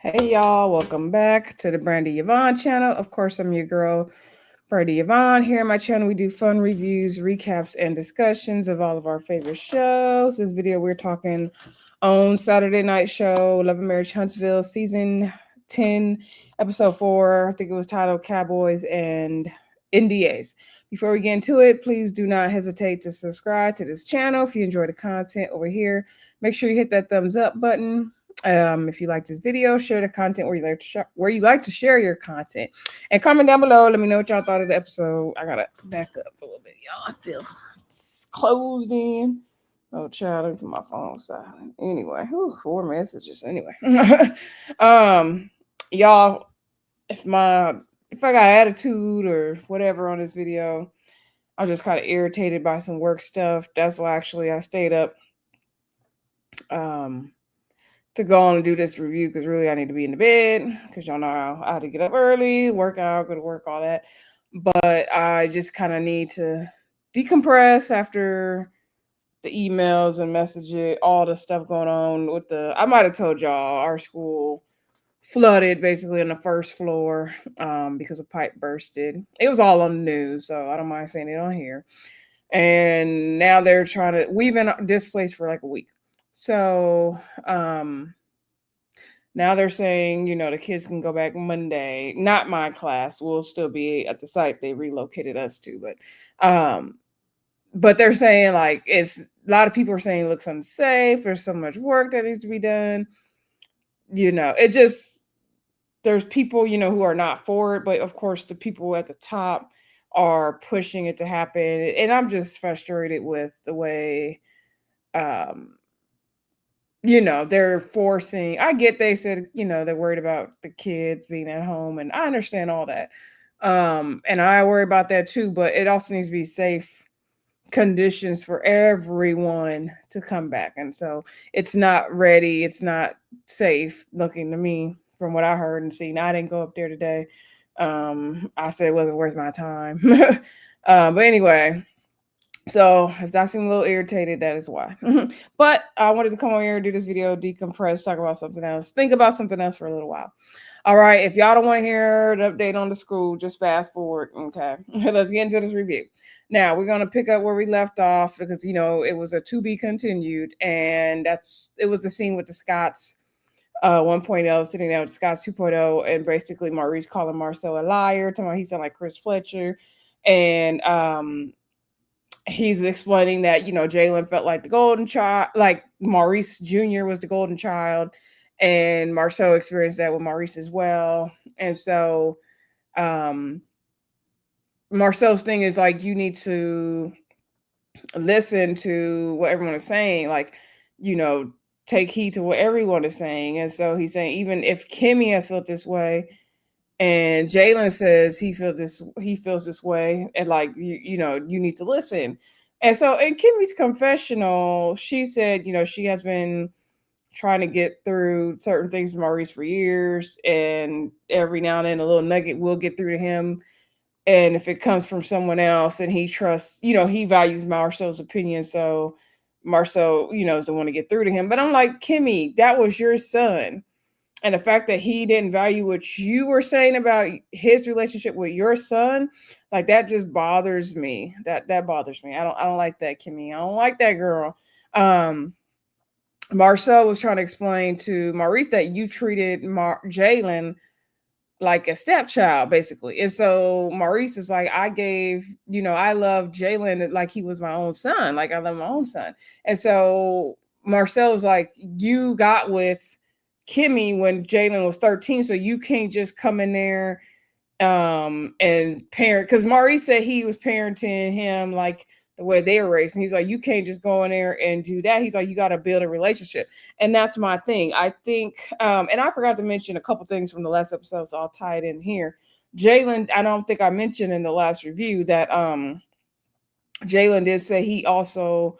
Hey y'all, welcome back to the Brandy Yvonne channel. Of course, I'm your girl, Brandy Yvonne. Here on my channel, we do fun reviews, recaps, and discussions of all of our favorite shows. This video, we're talking on Saturday Night Show, Love and Marriage Huntsville, Season 10, Episode 4. I think it was titled Cowboys and NDAs. Before we get into it, please do not hesitate to subscribe to this channel. If you enjoy the content over here, make sure you hit that thumbs up button. If you like this video, share the content where you like to share your content, and comment down below. Let me know what y'all thought of the episode. I gotta back up a little bit, y'all. I feel it's closed in. Oh, child, let me put my phone silent. Anyway, 4 messages. Anyway, y'all, if I got attitude or whatever on this video, I'm just kind of irritated by some work stuff. That's why actually I stayed up. To go on and do this review because really I need to be in the bed because y'all know I had to get up early, work out, go to work, all that. But I just kind of need to decompress after the emails and messages, all the stuff going on with I might have told y'all our school flooded basically on the first floor because a pipe bursted. It was all on the news, so I don't mind saying it on here. And now we've been displaced for like a week. So, now they're saying, the kids can go back Monday. Not my class. We'll still be at the site they relocated us to, but they're saying like a lot of people are saying it looks unsafe. There's so much work that needs to be done. There's people, who are not for it, but of course the people at the top are pushing it to happen. And I'm just frustrated with the way they're forcing. I get they said, they're worried about the kids being at home, and I understand all that. And I worry about that too, but it also needs to be safe conditions for everyone to come back. And so it's not ready, it's not safe looking to me from what I heard and seen. I didn't go up there today. I said it wasn't worth my time. But anyway, so if I seem a little irritated, that is why. But I wanted to come over here and do this video, decompress, talk about something else, think about something else for a little while. All right, if y'all don't want to hear the update on the school, just fast forward. Okay, let's get into this review. Now we're gonna pick up where we left off because it was a to be continued, and it was the scene with the Scots 1.0 sitting down with Scots 2.0, and basically Maurice calling Marcel a liar, talking about he sounded like Chris Fletcher, and he's explaining that Jalen felt like the golden child, like Maurice Jr. was the golden child, and Marcel experienced that with Maurice as well. And so Marcel's thing is like, you need to listen to what everyone is saying, like, take heed to what everyone is saying. And so he's saying, even if Kimmy has felt this way, and Jalen says he feels this way, and like you need to listen. And so in Kimmy's confessional, she said, she has been trying to get through certain things to Maurice for years, and every now and then a little nugget will get through to him. And if it comes from someone else and he trusts, he values Marcel's opinion, so Marcel, is the one to get through to him. But I'm like, Kimmy, that was your son. And the fact that he didn't value what you were saying about his relationship with your son, like, that just bothers me. That bothers me. I don't like that, Kimmy. I don't like that girl. Marcel was trying to explain to Maurice that you treated Jalen like a stepchild, basically. And so Maurice is like, I love Jalen like he was my own son. Like, I love my own son. And so Marcel was like, you got with Kimmy when Jalen was 13, so you can't just come in there and parent, because Maurice said he was parenting him like the way they were raised. And he's like, you can't just go in there and do that. He's like, you got to build a relationship. And that's my thing. I think, and I forgot to mention a couple things from the last episode, so I'll tie it in here. Jalen, I don't think I mentioned in the last review that Jalen did say he also,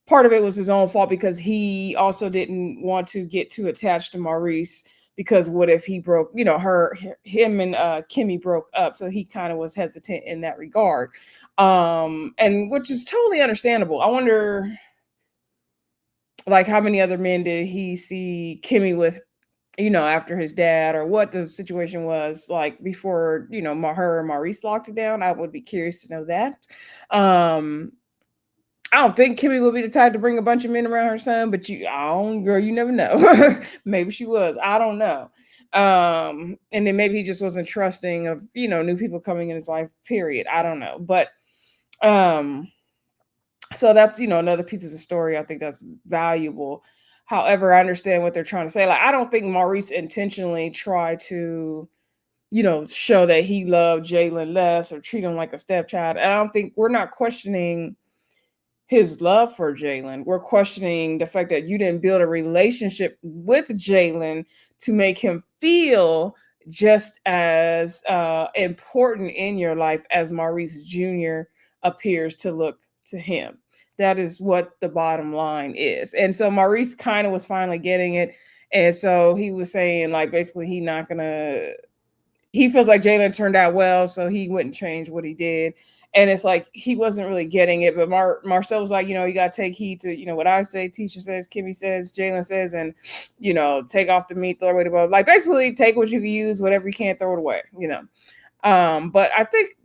part of it was his own fault because he also didn't want to get too attached to Maurice, because what if he broke, him and Kimmy broke up. So he kind of was hesitant in that regard. And which is totally understandable. I wonder, like, how many other men did he see Kimmy with after his dad, or what the situation was like before, her and Maurice locked it down. I would be curious to know that. Um, I don't think Kimmy would be the type to bring a bunch of men around her son, but I don't, girl, you never know. Maybe she was. I don't know. And then maybe he just wasn't trusting of, new people coming in his life, period. I don't know. But um, so that's, another piece of the story I think that's valuable. However, I understand what they're trying to say. Like, I don't think Maurice intentionally tried to, show that he loved Jalen less or treat him like a stepchild. And I don't think we're not questioning his love for Jalen. We're questioning the fact that you didn't build a relationship with Jalen to make him feel just as important in your life as Maurice Jr. appears to look to him. That is what the bottom line is. And so Maurice kind of was finally getting it. And so he was saying, like, basically, he feels like Jalen turned out well, so he wouldn't change what he did. And it's like he wasn't really getting it. But Marcel was like, you got to take heed to, what I say, teacher says, Kimmy says, Jalen says, and, take off the meat, throw away the ball. Like, basically, take what you can use, whatever you can't, throw it away. But I think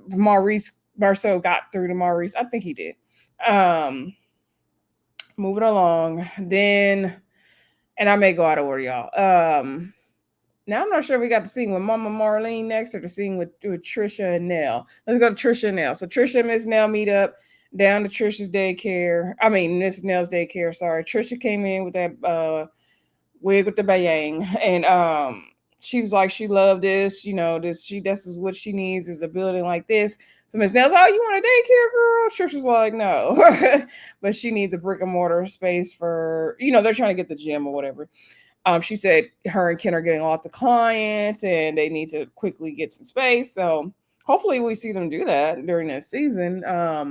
Marcel got through to Maurice. I think he did. Moving along. Then, and I may go out of order, y'all. Now I'm not sure if we got to sing with Mama Marlene next or to sing with Trisha and Nell. Let's go to Trisha and Nell. So Trisha and Miss Nell meet up down to Trisha's daycare. I mean, Miss Nell's daycare. Sorry, Trisha came in with that wig with the bayang, and she was like, she loved this. This is what she needs is a building like this. So Miss Nell's, oh, you want a daycare, girl? Trisha's like, no, but she needs a brick and mortar space for, they're trying to get the gym or whatever. She said her and Ken are getting lots of clients and they need to quickly get some space. So hopefully we see them do that during this season. I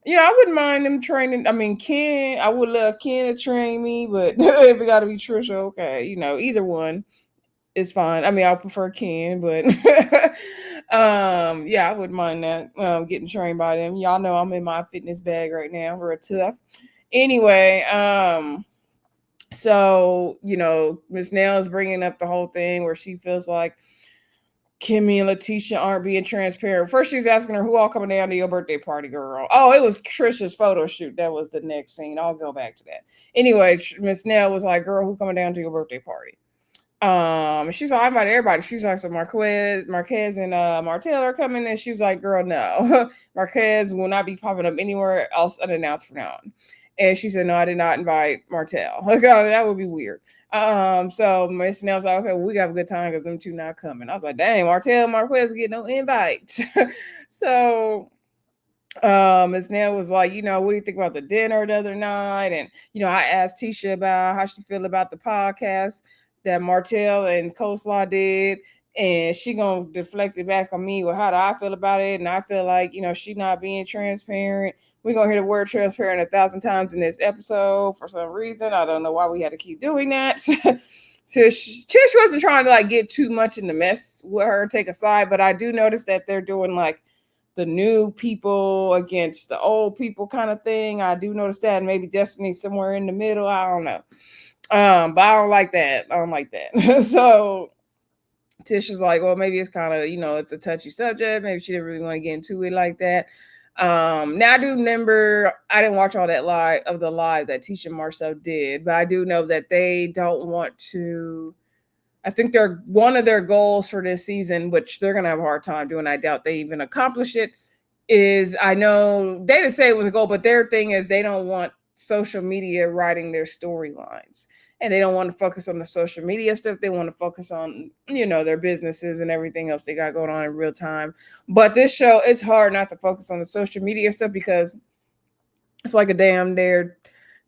wouldn't mind them training. I mean, Ken, I would love Ken to train me, but if it got to be Trisha, okay, either one is fine. I mean, I prefer Ken, but yeah, I wouldn't mind that getting trained by them. Y'all know I'm in my fitness bag right now. We're tough. Anyway, so, Miss Nell is bringing up the whole thing where she feels like Kimmy and Letitia aren't being transparent. First, she's asking her, who all coming down to your birthday party, girl? Oh, it was Trisha's photo shoot. That was the next scene. I'll go back to that. Anyway, Miss Nell was like, girl, who coming down to your birthday party? She's like, I invited everybody. She's like, so Marquez and Martell are coming. And she was like, girl, no. Marquez will not be popping up anywhere else unannounced from now on. And she said, no, I did not invite Martell. Like, oh, that would be weird. So Miss Nell's like, okay, well, we got a good time because them two not coming. I was like, dang, Martell and Marquez get no invite. So Miss Nell was like, what do you think about the dinner the other night? And, I asked Tisha about how she feel about the podcast that Martell and Coleslaw did. And she gonna deflect it back on me. Well, how do I feel about it? And I feel like, she not being transparent. We're gonna hear the word transparent 1,000 times in this episode for some reason. I don't know why we had to keep doing that. Tish wasn't trying to like get too much in the mess with her, take a side, but I do notice that they're doing like the new people against the old people kind of thing. I do notice that, and maybe Destiny's somewhere in the middle. I don't know. But I don't like that. So Tish is like, well, maybe it's kind of, it's a touchy subject. Maybe she didn't really want to get into it like that. Now I do remember, I didn't watch all that live that Tisha and Marcel did, but I do know that they don't want to. I think they're one of their goals for this season, which they're gonna have a hard time doing. I doubt they even accomplish it. Is I know they didn't say it was a goal, but their thing is they don't want social media writing their storylines. And they don't want to focus on the social media stuff. They want to focus on, their businesses and everything else they got going on in real time. But this show, it's hard not to focus on the social media stuff because it's like a damn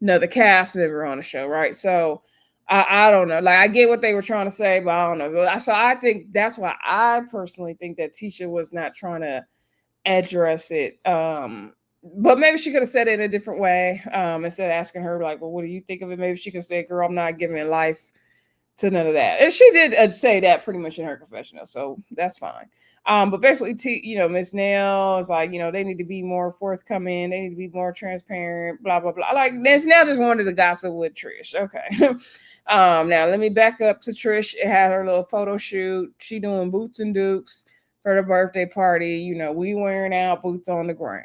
another cast member on the show, right? So I don't know. Like, I get what they were trying to say, but I don't know. So I think that's why I personally think that Tisha was not trying to address it. But maybe she could have said it in a different way. Instead of asking her, like, well, what do you think of it? Maybe she could say, girl, I'm not giving life to none of that. And she did say that pretty much in her confessional, so that's fine. But basically, Miss Nell is like, they need to be more forthcoming. They need to be more transparent. Blah blah blah. Like Miss Nell just wanted to gossip with Trish. Okay. Now let me back up to Trish. It had her little photo shoot. She doing boots and dukes for the birthday party. We wearing out boots on the ground.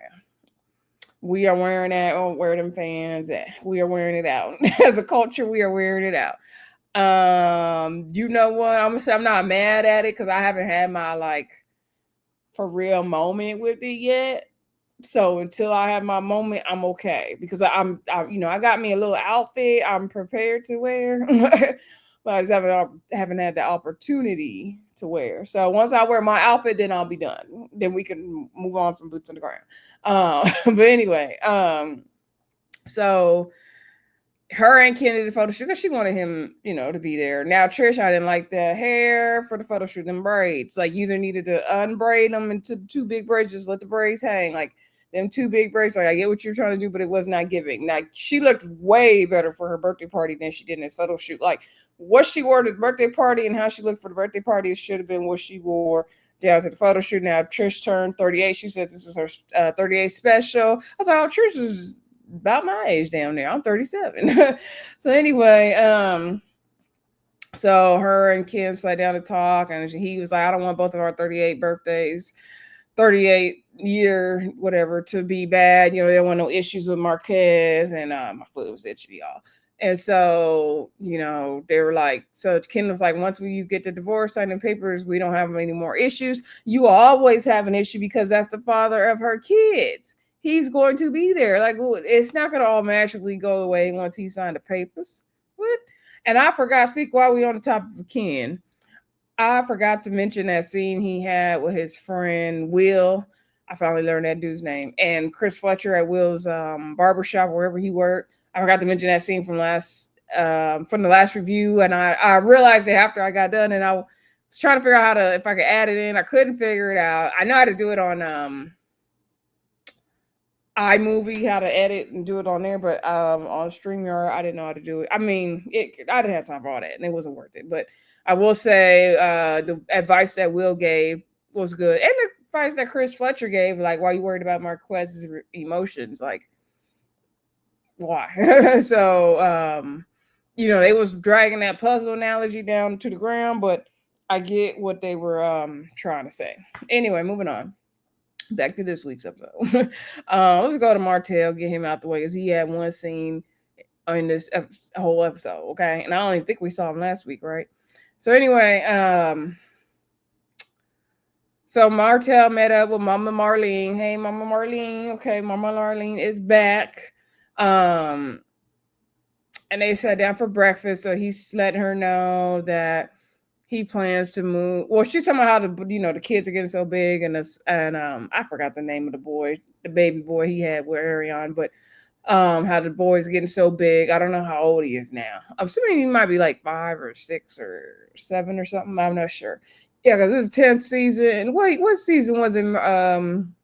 We are wearing that. Oh, where them fans at? We are wearing it out. As a culture, we are wearing it out. You know what? I'm gonna say I'm not mad at it because I haven't had my like for real moment with it yet. So until I have my moment, I'm okay because I got me a little outfit I'm prepared to wear, but I just haven't had the opportunity to wear. So once I wear my outfit, then I'll be done. Then we can move on from boots on the ground. But anyway, so her and Kennedy photo shoot because she wanted him, to be there. Now Trish, I didn't like the hair for the photo shoot, them braids. Like you either needed to unbraid them into two big braids, just let the braids hang. Like them two big braids. Like I get what you're trying to do, but it was not giving. Now she looked way better for her birthday party than she did in this photo shoot. Like what she wore to the birthday party and how she looked for the birthday party should have been what she wore down to the photo shoot. Now Trish turned 38. She said this was her 38th special. I was like, oh, Trish is about my age down there. I'm 37. So anyway, so her and Ken sat down to talk, and he was like, I don't want both of our 38 birthdays, 38 year, whatever, to be bad. They don't want no issues with Marquez, and my foot was itchy, y'all. And so, they were like, so Ken was like, once you get the divorce signing papers, we don't have any more issues. You always have an issue because that's the father of her kids. He's going to be there. Like, it's not going to all magically go away once he signed the papers. What? And I forgot, speak while we on the topic of Ken, I forgot to mention that scene he had with his friend Will. I finally learned that dude's name. And Chris Fletcher at Will's barbershop, wherever he worked. I forgot to mention that scene from the last review. And I realized it after I got done, and I was trying to figure out if I could add it in. I couldn't figure it out. I know how to do it on iMovie, how to edit and do it on there, but on StreamYard, I didn't know how to do it. I mean, I didn't have time for all that, and it wasn't worth it. But I will say the advice that Will gave was good, and the advice that Chris Fletcher gave, like, why you worried about Marquez's emotions? Like, why? So, they was dragging that puzzle analogy down to the ground, but I get what they were trying to say. Anyway, moving on. Back to this week's episode. Let's go to Martell, get him out the way, because he had one scene in this whole episode, okay? And I don't even think we saw him last week, right? So anyway, so Martell met up with Mama Marlene. Hey, Mama Marlene. Okay, Mama Marlene is back. And they sat down for breakfast, so he's letting her know that he plans to move. Well, she's talking about how the kids are getting so big, and I forgot the name of the boy, the baby boy he had with Ariane, but how the boy's getting so big. I don't know how old he is now. I'm assuming he might be like 5 or 6 or 7 or something. I'm not sure. Yeah, because this is 10th season. Wait, what season was it? Ariane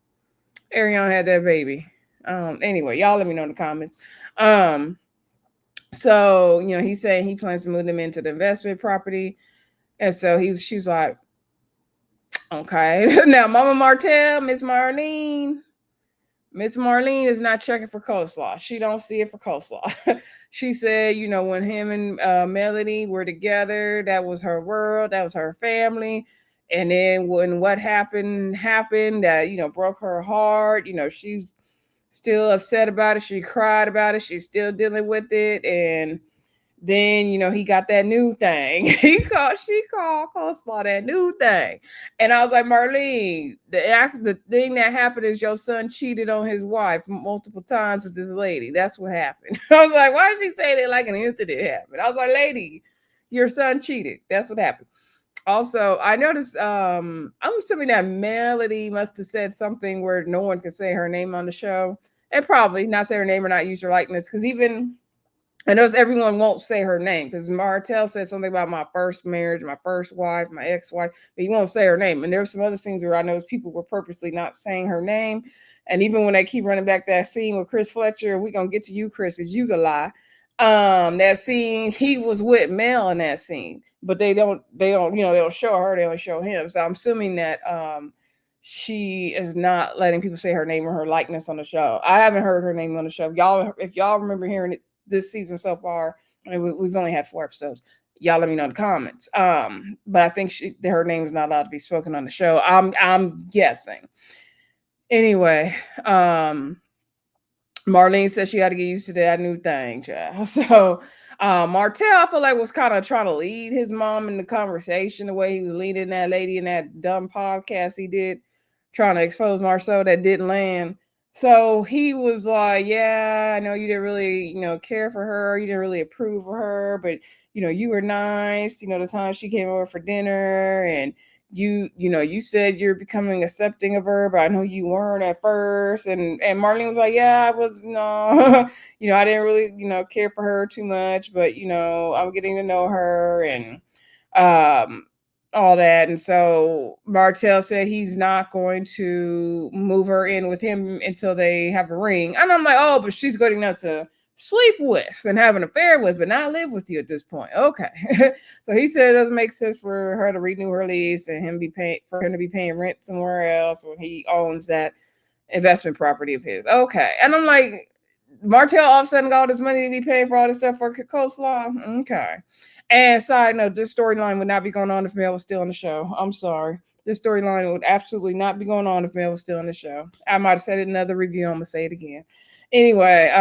had that baby. Anyway, y'all let me know in the comments. So he's saying he plans to move them into the investment property. And so she was like, okay. Now, Mama Martell, Miss Marlene is not checking for coleslaw. She don't see it for coleslaw. She said, when him and Melody were together, that was her world. That was her family. And then when what happened that, broke her heart, she's still upset about it. She cried about it. She's still dealing with it. And then, he got that new thing. She called coleslaw that new thing. And I was like, Marlene, the thing that happened is your son cheated on his wife multiple times with this lady. That's what happened. I was like, why did she say that like an incident happened? I was like, lady, your son cheated. That's what happened. Also, I noticed, I'm assuming that Melody must have said something where no one could say her name on the show. And probably not say her name or not use her likeness, because even I notice everyone won't say her name, because Martell said something about my first marriage, my first wife, my ex-wife, but he won't say her name. And there were some other scenes where I noticed people were purposely not saying her name. And even when they keep running back that scene with Chris Fletcher, we're going to get to you, Chris, because you the lie. That scene, he was with Mel in that scene, but they don't show her, they don't show him. So I'm assuming that she is not letting people say her name or her likeness on the show. I haven't heard her name on the show. If y'all remember hearing it this season so far, I mean, we've only had 4 episodes. Y'all let me know in the comments. But I think her name is not allowed to be spoken on the show. I'm guessing. Anyway, Marlene said she had to get used to that new thing, child. So Martell, I feel like, was kind of trying to lead his mom in the conversation the way he was leading that lady in that dumb podcast he did, trying to expose Marceau that didn't land. So he was like, yeah, I know you didn't really, care for her. You didn't really approve of her, but, you were nice, the time she came over for dinner, and you said you're becoming accepting of her, but I know you weren't at first. And Marlene was like, yeah, I was, no, I didn't really, care for her too much, but I'm getting to know her, and all that. And so Martell said he's not going to move her in with him until they have a ring. And I'm like, oh, but she's good enough to sleep with and have an affair with, but not live with you at this point. Okay. So he said it doesn't make sense for her to renew her lease and him to be paying rent somewhere else when he owns that investment property of his. Okay. And I'm like, Martell all of a sudden got all this money to be paying for all this stuff for coleslaw. Okay. And side note, this storyline would not be going on if Mel was still on the show. I'm sorry. This storyline would absolutely not be going on if Mel was still on the show. I might have said it in another review. I'm gonna say it again. Anyway,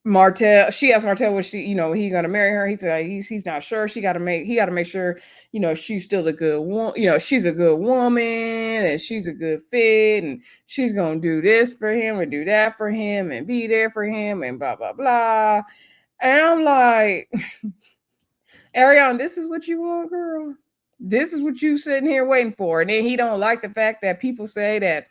Martell, she asked Martell, was he gonna marry her? He said he's not sure. He got to make sure, she's still a good one, she's a good woman and she's a good fit, and she's gonna do this for him and do that for him and be there for him and blah blah blah. And I'm like, Ariana, this is what you want, girl. This is what you sitting here waiting for. And then he don't like the fact that people say that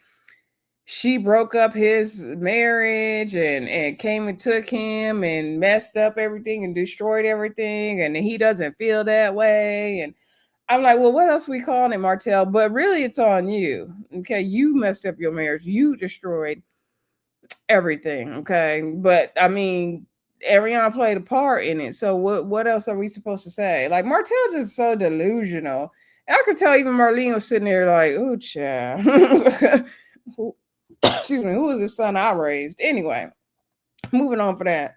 she broke up his marriage and came and took him and messed up everything and destroyed everything, and he doesn't feel that way. And I'm like, well, what else we calling it, Martell? But really, it's on you. Okay, you messed up your marriage. You destroyed everything. Okay, but I mean, Ariana played a part in it. So what else are we supposed to say? Like, Martell's just so delusional. And I could tell even Marlene was sitting there like, oh, child. Excuse me, who was the son I raised? Anyway, moving on for that.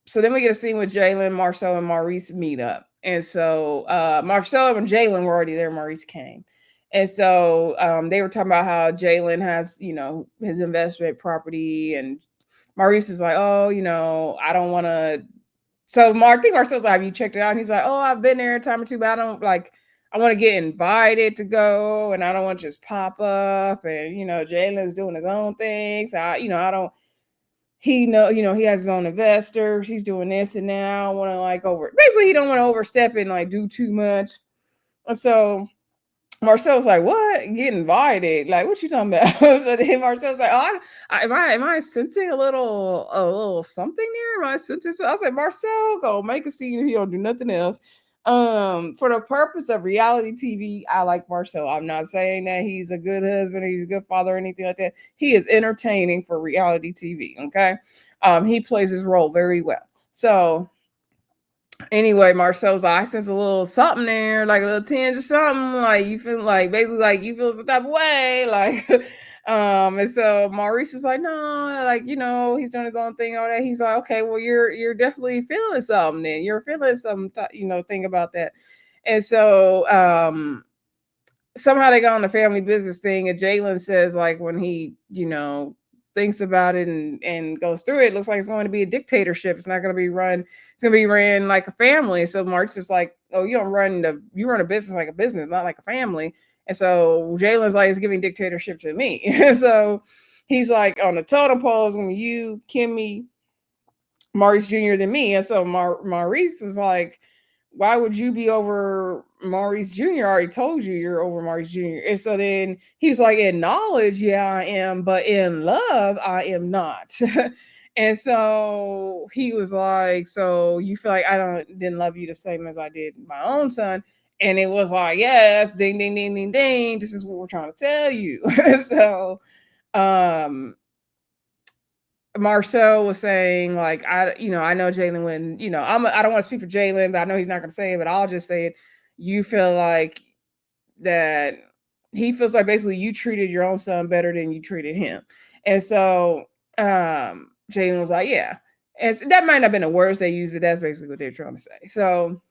So then we get a scene with Jalen, Marcel, and Maurice meet up. And so Marcel and Jalen were already there. Maurice came. And so they were talking about how Jalen has, his investment property, and Maurice is like, oh, I don't want to. So I think Marcel's like, have you checked it out? And he's like, oh, I've been there a time or two, but I don't like. I want to get invited to go, and I don't want to just pop up. And Jalen's doing his own things. So I don't. He he has his own investors. He's doing this and now. Want to like basically he don't want to overstep and like do too much. And so Marcel's like, what? Get invited? Like, what you talking about? So then Marcel's like, oh, am I sensing a little something there? Am I sensing? I was like, Marcel, go make a scene if you don't do nothing else. For the purpose of reality TV, I like Marcel. I'm not saying that he's a good husband or he's a good father or anything like that. He is entertaining for reality TV. Okay. He plays his role very well. So anyway, Marcel's like, I sense a little something there, like a little tinge or something. Like you feel like basically like you feel some type of way. Like and so Maurice is like, no, like, he's doing his own thing, all that. He's like, okay, well, you're definitely feeling something then. You're feeling some thing about that. And so somehow they got on the family business thing, and Jalen says, like, when he, thinks about it and goes through it, it looks like it's going to be a dictatorship. It's not going to be run. It's going to be ran like a family. So Mark's just like, oh, you run a business like a business, not like a family. And so Jalen's like, it's giving dictatorship to me. So he's like, on the totem pole is when you, Kimmy, Maurice Jr. than me. And so Maurice is like, why would you be over Maurice Jr.? I already told you you're over Maurice Jr. And so then he's like, in knowledge, yeah, I am, but in love, I am not. And so he was like, so you feel like I didn't love you the same as I did my own son? And it was like, yes, ding, ding, ding, ding, ding. This is what we're trying to tell you. So Marcel was saying, like, I know Jalen when, I don't want to speak for Jalen, but I know he's not going to say it, but I'll just say it. You feel like that he feels like basically you treated your own son better than you treated him. And so Jalen was like, yeah. And so that might not have been the words they used, but that's basically what they're trying to say. So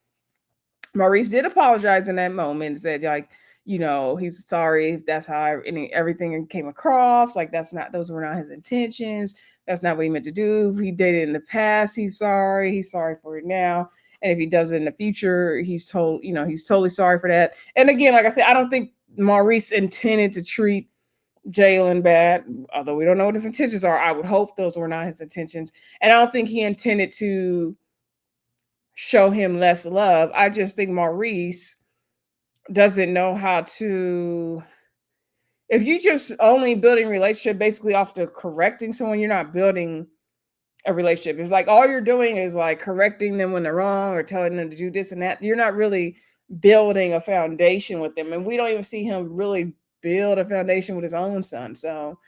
Maurice did apologize in that moment and said, like, he's sorry if that's how everything came across. Like, those were not his intentions. That's not what he meant to do. If he did it in the past, he's sorry. He's sorry for it now. And if he does it in the future, he's totally sorry for that. And again, like I said, I don't think Maurice intended to treat Jalen bad, although we don't know what his intentions are. I would hope those were not his intentions. And I don't think he intended to show him less love. I just think Maurice doesn't know how to. If you just only building relationship basically off the correcting someone, you're not building a relationship. It's like all you're doing is like correcting them when they're wrong or telling them to do this and that. You're not really building a foundation with them. And we don't even see him really build a foundation with his own son. So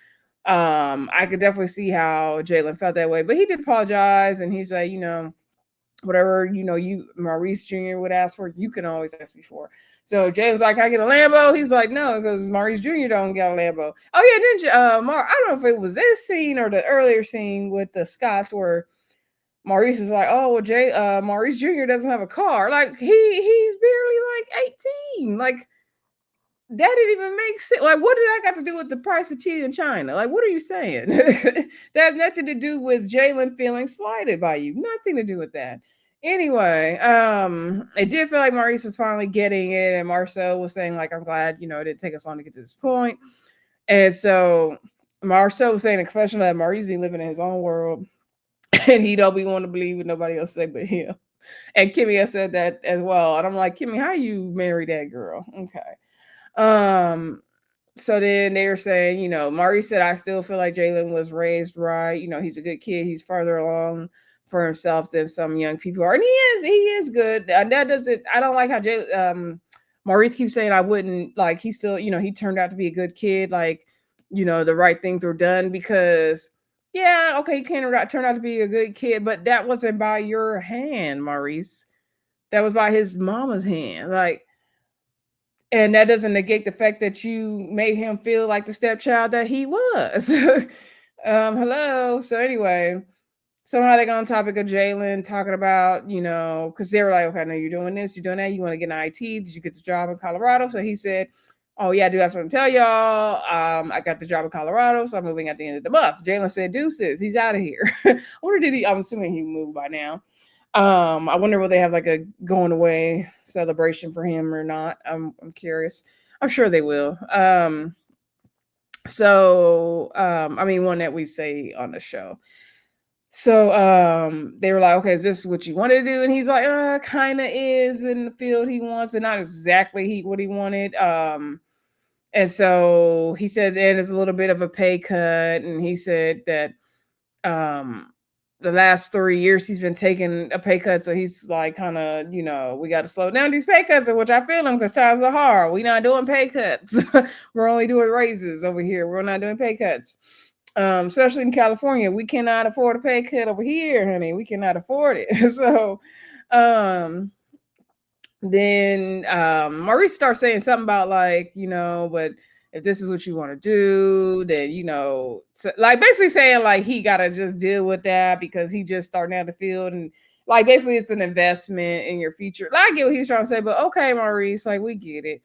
I could definitely see how Jalen felt that way. But he did apologize and he's like, whatever you Maurice Jr. would ask for, you can always ask me for. So James like, can I get a Lambo? He's like, no, because Maurice Jr. don't get a Lambo. Oh yeah, then I don't know if it was this scene or the earlier scene with the Scots where Maurice is like, oh well, Maurice Jr. doesn't have a car. Like he's barely like 18. Like that didn't even make sense. Like, what did I got to do with the price of cheese in China? Like, what are you saying? That has nothing to do with Jalen feeling slighted by you. Nothing to do with that. Anyway, it did feel like Maurice was finally getting it, and Marcel was saying, like, I'm glad, it didn't take us long to get to this point. And so Marcel was saying in confessional that Maurice be living in his own world, and he don't be want to believe what nobody else say but him. And Kimmy has said that as well. And I'm like, Kimmy, how you marry that girl? Okay. So then they were saying, Maurice said, I still feel like Jalen was raised right. He's a good kid. He's farther along for himself than some young people are. And he is good. And that doesn't, I don't like how Maurice keeps saying I wouldn't, like, he still, he turned out to be a good kid. Like, the right things were done because, yeah, okay, he turned out to be a good kid, but that wasn't by your hand, Maurice. That was by his mama's hand. Like, and that doesn't negate the fact that you made him feel like the stepchild that he was. Hello. So anyway, somehow they got on topic of Jalen talking about, because they were like, okay, I know you're doing this, you're doing that, you want to get an IT. Did you get the job in Colorado? So he said, oh yeah, I do have something to tell y'all. I got the job in Colorado, so I'm moving at the end of the month. Jalen said, deuces, he's out of here. I'm assuming he moved by now. I wonder will they have like a going away celebration for him or not. I'm curious. I'm sure they will. I mean, one that we say on the show. So they were like, okay, is this what you want to do? And he's like, kind of is in the field he wants, and not exactly what he wanted. And so he said, and it's a little bit of a pay cut, and he said that the last 3 years he's been taking a pay cut, so he's like, kind of, we got to slow down these pay cuts, which I feel them because times are hard. We're not doing pay cuts. We're only doing raises over here. We're not doing pay cuts. Especially in California, we cannot afford a pay cut over here, honey. We cannot afford it. So, then Maurice starts saying something about like, but if this is what you want to do, then like basically saying like he gotta just deal with that because he just starting out the field and like basically it's an investment in your future. Like, I get what he's trying to say, but okay, Maurice, like we get it.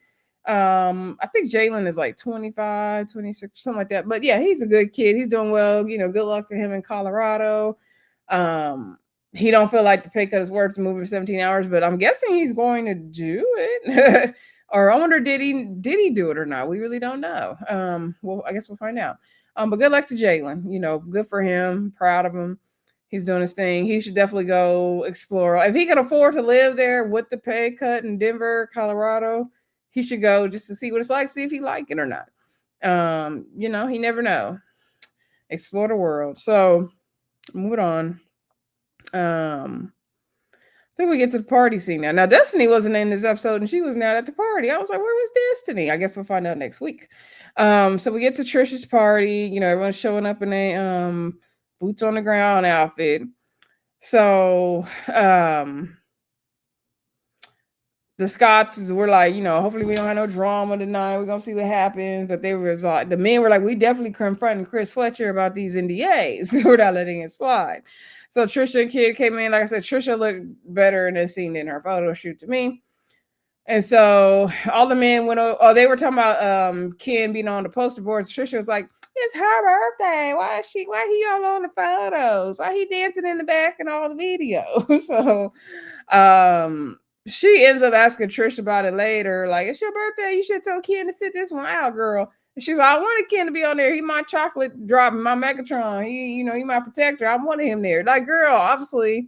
I think Jalen is like 25, 26, something like that. But yeah, he's a good kid. He's doing well. Good luck to him in Colorado. He don't feel like the pay cut is worth moving 17 hours, but I'm guessing he's going to do it. Or I wonder, did he do it or not? We really don't know. Well, I guess we'll find out. But good luck to Jalen. Good for him. Proud of him. He's doing his thing. He should definitely go explore. If he can afford to live there with the pay cut in Denver, Colorado, he should go just to see what it's like, see if he like it or not. He never know. Explore the world. So moving on. I think we get to the party scene now. Now, Destiny wasn't in this episode and she was not at the party. I was like, where was Destiny? I guess we'll find out next week. So we get to Trisha's party. Everyone's showing up in a boots on the ground outfit. So the Scots were like, hopefully we don't have no drama tonight. We're gonna see what happens. But they was like, the men were like, we definitely confronting Chris Fletcher about these NDAs. We're not letting it slide. So Trisha and Kid came in. Like I said, Trisha looked better in this scene than her photo shoot to me. And so all the men went. They were talking about Ken being on the poster boards. Trisha was like, "It's her birthday. Why is she? Why he all on the photos? Why he dancing in the back and all the videos?" So, she ends up asking Trish about it later. Like, "It's your birthday. You should tell Ken to sit this one out, girl." And she's like, "I wanted Ken to be on there. He my chocolate drop, my Megatron. He my protector. I wanted him there." Like, girl, obviously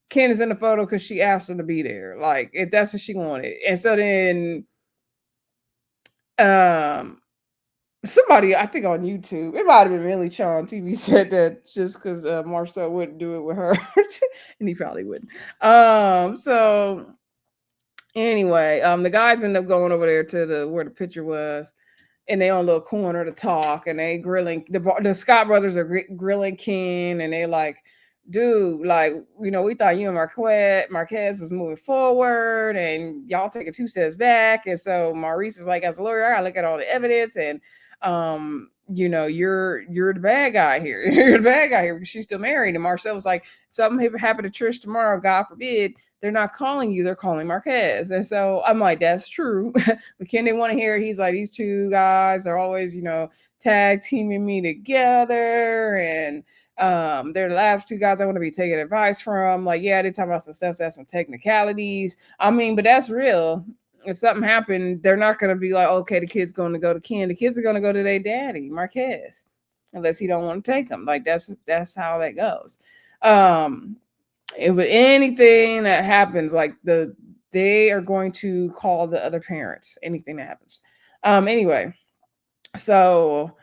Ken is in the photo because she asked him to be there. Like, if that's what she wanted. And so then somebody, I think on YouTube, it might have been Millie Chon TV, said that just because Marcel wouldn't do it with her. And he probably wouldn't. So anyway, the guys end up going over there to where the picture was, and they on a little corner to talk, and they grilling the Scott brothers are grilling Ken, and they like, "Dude, like, we thought you and Marquez was moving forward, and y'all taking 2 steps back." And so Maurice is like, "As a lawyer, I gotta look at all the evidence, and you're the bad guy here. You're the bad guy here because she's still married." And Marcel was like, "Something happened to Trish tomorrow, God forbid. They're not calling you, they're calling Marquez." And so I'm like, "That's true." But Ken didn't want to hear it. He's like, "These 2 guys are always, tag teaming me together. And they're the last 2 guys I want to be taking advice from." Like, yeah, they talking about some stuff, that's some technicalities. I mean, but that's real. If something happened, they're not going to be like, "Okay, the kid's going to go to Ken." The kids are going to go to their daddy, Marquez, unless he don't want to take them. Like, that's how that goes. If anything that happens, like they are going to call the other parents. Anything that happens. Anyway, so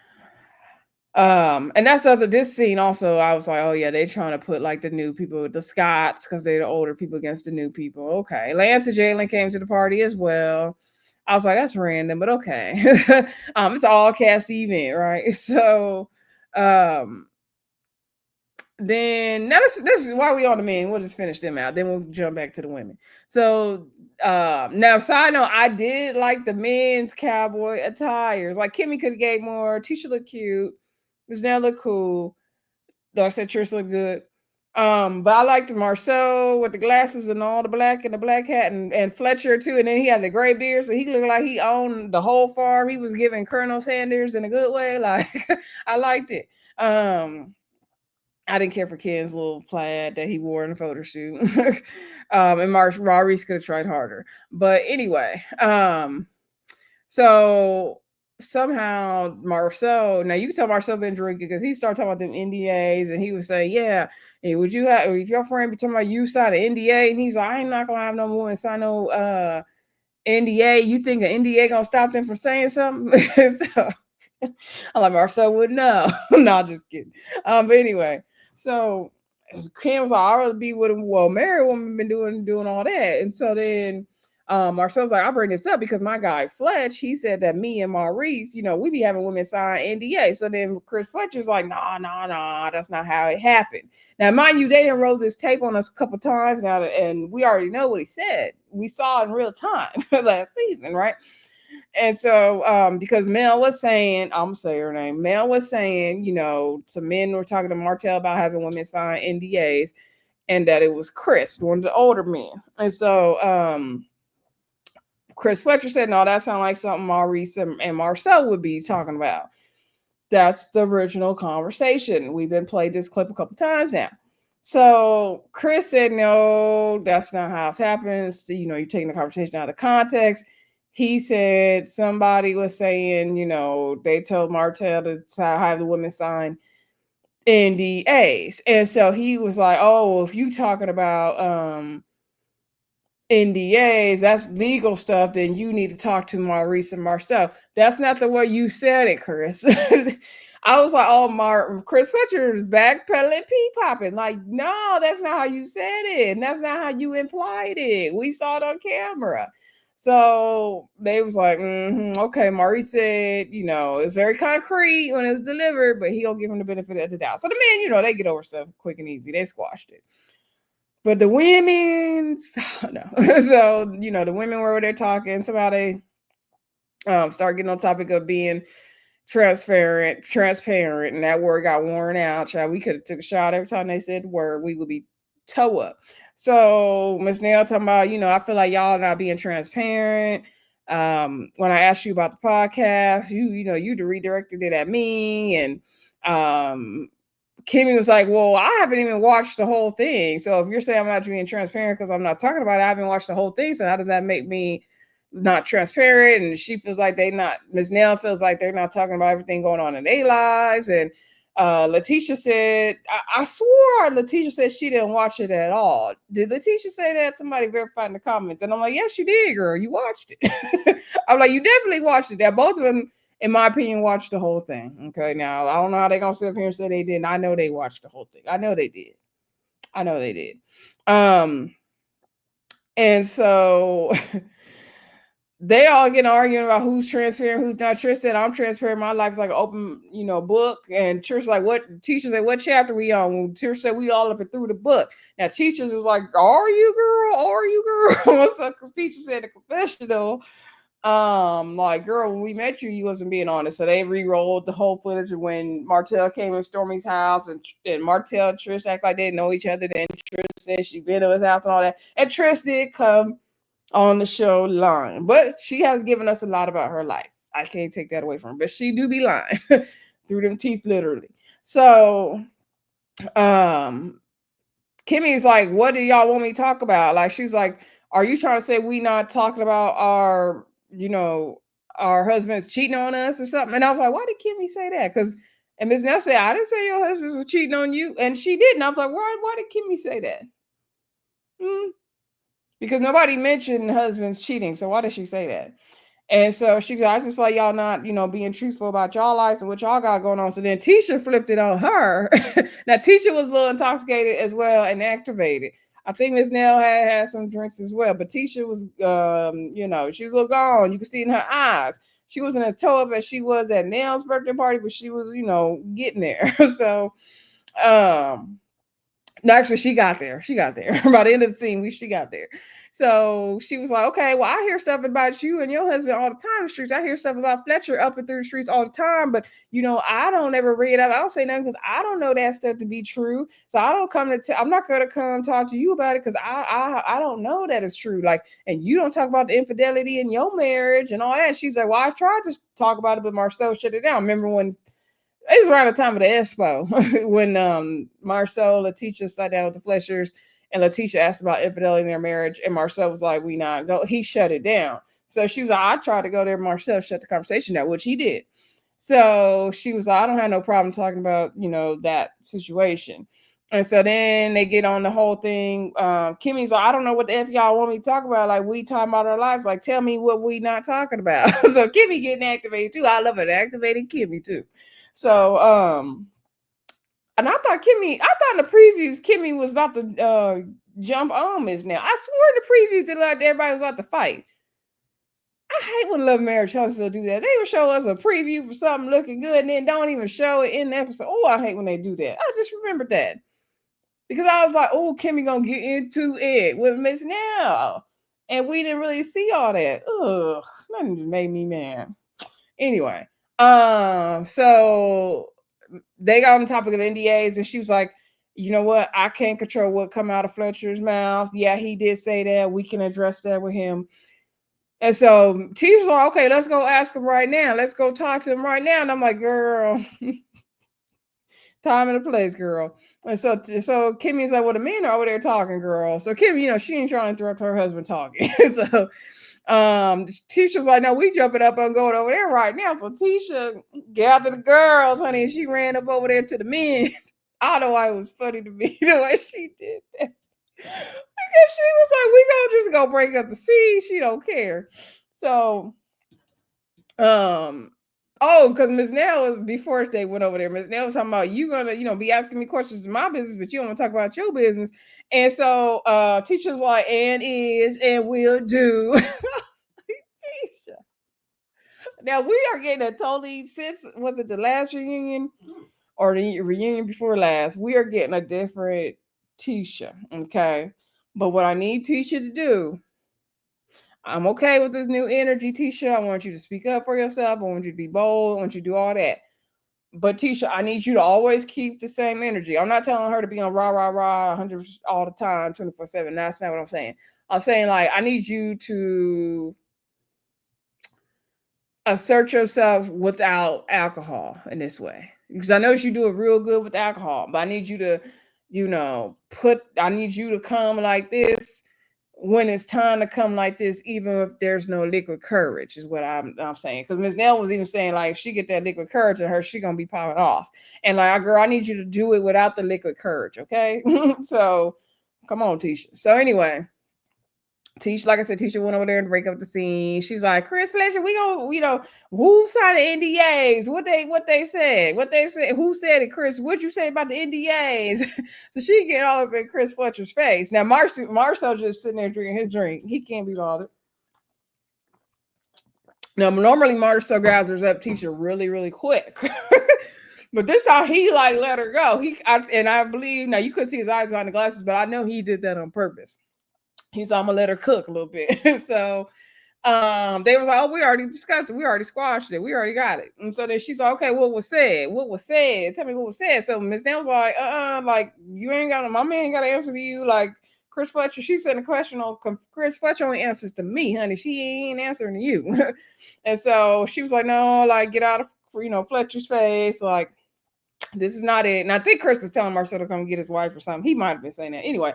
and that's this scene also, I was like, "Oh yeah, they trying to put like the new people with the Scots because they're the older people against the new people." Okay. Lance and Jalen came to the party as well. I was like, "That's random," but okay. It's all cast event, right? So then now this is why we on the men. We'll just finish them out. Then we'll jump back to the women. So now side note, I did like the men's cowboy attires. Like, Kimmy could have gave more. Tisha looked cute. Janelle looked cool. Though I said Trish looked good. But I liked Marceau with the glasses and all the black and the black hat, and Fletcher too. And then he had the gray beard, so he looked like he owned the whole farm. He was giving Colonel Sanders in a good way. Like, I liked it. I didn't care for Ken's little plaid that he wore in the photo shoot. And Maurice could have tried harder. But anyway, so somehow Marceau, now you can tell Marceau been drinking because he started talking about them NDAs, and he was saying, "Yeah, hey, would you have, if your friend be talking about you sign an NDA?" And he's like, "I ain't not gonna have no woman sign no NDA. You think an NDA gonna stop them from saying something?" So I'm like, "Marceau wouldn't know." No, just kidding. But anyway, so Kim was like, "I'd rather be with a married woman been doing all that." And so then Marcel's like, "I'll bring this up because my guy Fletch, he said that me and Maurice, we be having women sign NDA." So then Chris Fletcher's like, nah, that's not how it happened. Now, mind you, they didn't roll this tape on us a couple times now, and we already know what he said. We saw it in real time last season, right? And so, because Mel was saying, I'm gonna say her name. Mel was saying, some men were talking to Martell about having women sign NDAs, and that it was Chris, one of the older men. And so, Chris Fletcher said, "No, that sounds like something Maurice and Marcel would be talking about." That's the original conversation. We've been played this clip a couple times now. So Chris said, "No, that's not how it happens. You're taking the conversation out of context." He said somebody was saying, they told Martell to have the women sign NDAs. And so he was like, "Oh, if you talking about NDAs, that's legal stuff, then you need to talk to Maurice and Marcel." That's not the way you said it, Chris. I was like, "Oh, Chris Fletcher is backpedaling, pee-popping." Like, no, that's not how you said it. And that's not how you implied it. We saw it on camera. So they was like, okay, Maury said, it's very concrete when it's delivered, but he'll give him the benefit of the doubt. So the men, they get over stuff quick and easy. They squashed it. But the women's, no. So, the women were over there talking. Somebody start getting on topic of being transparent, and that word got worn out. Child, we could have took a shot every time they said the word, we would be toe up. So Miss Nail talking about, I feel like y'all not being transparent. When I asked you about the podcast, you redirected it at me, and Kimmy was like, well, I haven't even watched the whole thing. So if you're saying I'm not being transparent because I'm not talking about it, I haven't watched the whole thing. So how does that make me not transparent? And she feels like Ms. Nell feels like they're not talking about everything going on in their lives. And Letitia said, I swore Letitia said she didn't watch it at all. Did Letitia say that? Somebody verified in the comments. And I'm like, yes, you did, girl. You watched it. I'm like, you definitely watched it. That both of them, in my opinion, watched the whole thing. Okay, now I don't know how they're gonna sit up here and say they didn't. I know they watched the whole thing. I know they did. And so they all get arguing about who's transparent, who's not. Trish said, I'm transparent. My life is like an open, book. And Trish like, what? Teacher said, what chapter we on? Well, Trish said, we all up and through the book. Now, teachers was like, are you, girl? Are you, girl? So, because teacher said the confessional, like, girl, when we met you wasn't being honest. So they re-rolled the whole footage of when Martell came in Stormy's house, and Martell and Trish act like they didn't know each other. Then Trish said she'd been to his house and all that. And Trish did come on the show lying, but she has given us a lot about her life. I can't take that away from her, but she do be lying through them teeth, literally. So Kimmy's like, what do y'all want me to talk about? Like, she's like, are you trying to say we not talking about our husbands cheating on us or something? And I was like, why did Kimmy say that? Because and Ms. Nell said, I didn't say your husband was cheating on you, and she didn't. I was like, why did Kimmy say that? Because nobody mentioned husbands cheating, so why did she say that? And so she said, I just feel like y'all not, being truthful about y'all lives and what y'all got going on. So then Tisha flipped it on her. Now, Tisha was a little intoxicated as well and activated. I think Ms. Nell had some drinks as well, but Tisha was, she was a little gone. You could see it in her eyes. She wasn't as toe up as she was at Nell's birthday party, but she was, getting there. So, no, actually, she got there. By the end of the scene, she got there. So she was like, okay, well, I hear stuff about you and your husband all the time in the streets. I hear stuff about Fletcher up and through the streets all the time. But, I don't ever read up. I don't say nothing because I don't know that stuff to be true. So I don't I'm not going to come talk to you about it because I don't know that it's true. Like, and you don't talk about the infidelity in your marriage and all that. She's like, well, I tried to talk about it, but Marcel shut it down. Remember when it was around the time of the Expo when Marcel, Letitia sat down with the Fleshers, and Letitia asked about infidelity in their marriage, and Marcel was like, "We not go." He shut it down. So she was like, "I tried to go there." Marcel shut the conversation down, which he did. So she was like, "I don't have no problem talking about that situation." And so then they get on the whole thing. Kimmy's like, I don't know what the F y'all want me to talk about. Like, we talking about our lives. Like, tell me what we not talking about. So Kimmy getting activated too. I love it. Activating Kimmy too. So, and I thought in the previews, Kimmy was about to jump on Miss Now. I swear in the previews, it looked like everybody was about to fight. I hate when Love Marriage Huntsville do that. They would show us a preview for something looking good and then don't even show it in the episode. Oh, I hate when they do that. I just remembered that. Because I was like, oh, Kimmy gonna get into it with Miss Now. And we didn't really see all that. Ugh, that made me mad. Anyway, so they got on the topic of NDAs, and she was like, you know what? I can't control what come out of Fletcher's mouth. Yeah, he did say that. We can address that with him. And so Tisha's like, okay, let's go ask him right now. Let's go talk to him right now. And I'm like, girl, time and a place, girl. And so Kimmy's like, well, the men are over there talking, girl. So Kimmy, she ain't trying to interrupt her husband talking. So Tisha's like, no, we jumping up and going over there right now. So Tisha gathered the girls, honey, and she ran up over there to the men. I know it was funny to me the way she did that. Because she was like, we gonna just go break up the scene. She don't care. So, because Ms. Nell was, before they went over there, Ms. Nell was talking about, you gonna, be asking me questions in my business, but you don't want to talk about your business. And so Tisha's like, and is, and will do. Now we are getting a totally, since was it the last reunion or the reunion before last? We are getting a different Tisha, okay? But what I need Tisha to do, I'm okay with this new energy, Tisha. I want you to speak up for yourself. I want you to be bold. I want you to do all that. But Tisha, I need you to always keep the same energy. I'm not telling her to be on rah rah rah 100 all the time, 24/7. That's not what I'm saying. I'm saying like I need you to assert yourself without alcohol in this way, because I know you do it real good with alcohol, but I need you to, I need you to come like this when it's time to come like this, even if there's no liquid courage, is what I'm saying. Because Ms. Nell was even saying like if she get that liquid courage in her, she gonna be popping off. And like, girl, I need you to do it without the liquid courage, okay? So come on, Tisha. So anyway, Tisha, like I said, Tisha went over there and break up the scene. She's like, Chris Fletcher, we gonna, who signed the NDAs? What they said? Who said it, Chris? What'd you say about the NDAs? So she get all up in Chris Fletcher's face. Now Marcel just sitting there drinking his drink. He can't be bothered. Now normally Marcel gathers up Tisha really, really quick. But this time he like let her go. I believe, now you couldn't see his eyes behind the glasses, but I know he did that on purpose. He's I'm gonna let her cook a little bit. So they was like, oh, we already discussed it, we already squashed it, we already got it. And so then she's like, okay, what was said, tell me what was said. So Miss Dan was like, like you ain't got, my man ain't got to answer to you. Like Chris Fletcher, she sent a question on Chris Fletcher, only answers to me, honey, she ain't answering to you. And so she was like, no, like get out of Fletcher's face, like this is not it. And I think Chris was telling Marcel to come get his wife or something. He might have been saying that. Anyway,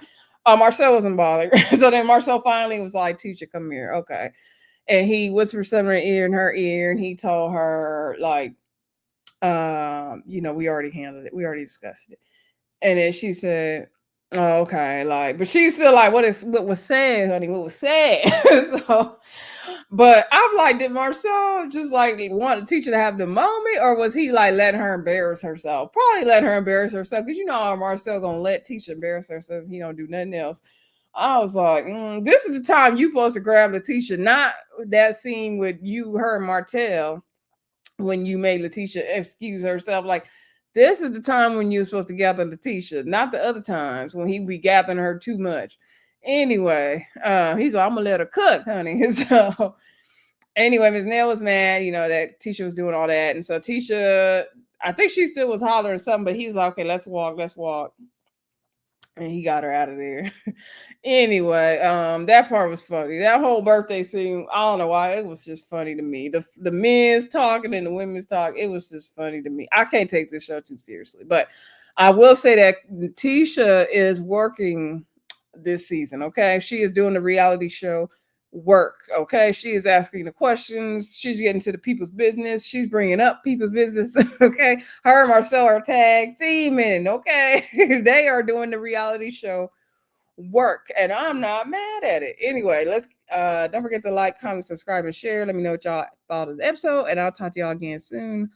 Marcel wasn't bothered. So then Marcel finally was like, Tisha, come here. Okay. And he whispered something in her ear and he told her, like, we already handled it. We already discussed it. And then she said, oh, okay, like, but she's still like, what was said, honey? What was said? So, but I'm like, did Marcel just like want the teacher to have the moment, or was he like letting her embarrass herself? Probably letting her embarrass herself, because Marcel gonna let teacher embarrass herself if he don't do nothing else. I was like, this is the time you supposed to grab Letitia, not that scene with you, her, and Martell when you made Letitia excuse herself. Like, this is the time when you're supposed to gather Letitia, not the other times when he be gathering her too much. Anyway, he's like, I'm gonna let her cook, honey. So anyway, Ms. Nell was mad, that Tisha was doing all that. And so Tisha, I think she still was hollering something, but he was like, okay, let's walk. And he got her out of there. Anyway, that part was funny. That whole birthday scene, I don't know why, it was just funny to me. The men's talking and the women's talk, it was just funny to me. I can't take this show too seriously, but I will say that Tisha is working this season. Okay, she is doing the reality show work. Okay, she is asking the questions, she's getting to the people's business, she's bringing up people's business. Okay, her and Marcel are tag teaming. Okay, they are doing the reality show work, and I'm not mad at it. Anyway, let's don't forget to like, comment, subscribe, and share. Let me know what y'all thought of the episode, and I'll talk to y'all again soon.